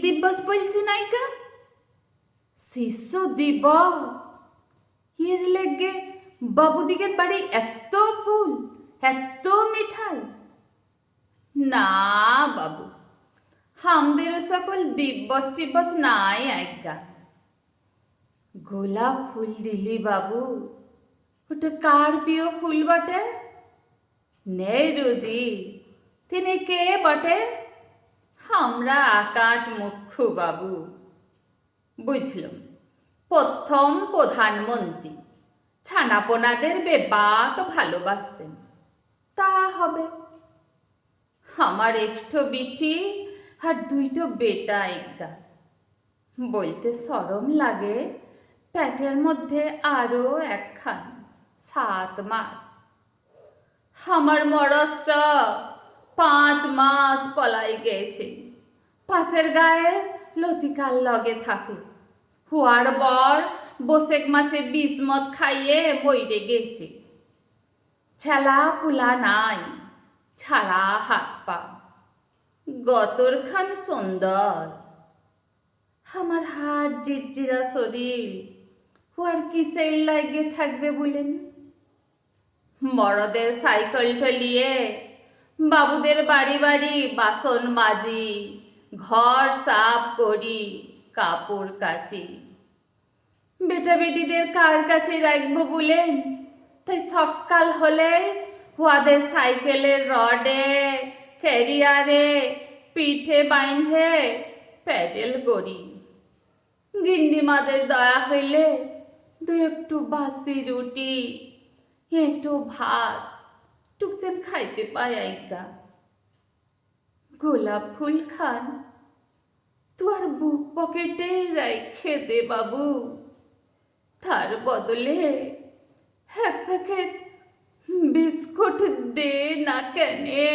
দিবস বলছি নাইকা, শিশু দিবস। এর লেগে বাবুদিগের বাড়ি এত ফুল, এত মিঠাই। না বাবু, আমাদের সকল দিবস টিবস নাই আজ্ঞা। গোলাপ ফুল দিলি বাবু, ওটা কার প্রিয় ফুল বটে? নেহরুজি, তিনি কে বটে? আমরা আকাট মুখ্যু বাবু। বুঝলাম, প্রথম প্রধানমন্ত্রী ছানাপোনাদের বেবাক ভালোবাসতেন, তা হবে। আমার একটো বিটি আর দুইটো বেটা আজ্ঞা। বলতে শরম লাগে, পেটের মধ্যে আরো একখান 7 মাস। আমার মরদটা 5 মাস পলাই গেছে, পাশের গায়ে লতিকার লগে থাকে। হুয়ার বর বসেক মাসে বিষ-মদ খাইয়ে মইরে গেছে। ছেলা পুলা নাই, ছাড়া হাত পা, গতর খান সুন্দর। আমার হাত জিরজিরা শরীর, হুয়ার কিসের লাগে থাকবে বলেন? মরদের সাইকেলটা নিয়ে বাবুদের বাড়ি বাড়ি বাসন মাজি, ঘর সাফ করি, কাপড় কাচি। বেটা বেটিদের কার কাছে রাখবো বলেন? তাই সকাল হলে হুয়াদের সাইকেলের রডে ক্যারিয়ারে পিঠে বাইন্ধে প্যাডেল করি। গিন্ডিমাদের দয়া হইলে দু একটু বাসি রুটি, একটু ভাত টুকচেন খাইতে পাই আজ্ঞা। গোলাপ ফুল খান তোর বুক পকেটে রাইখে দে বাবু, তার বদলে 1 প্যাকেট বিস্কুট দে না কেনে।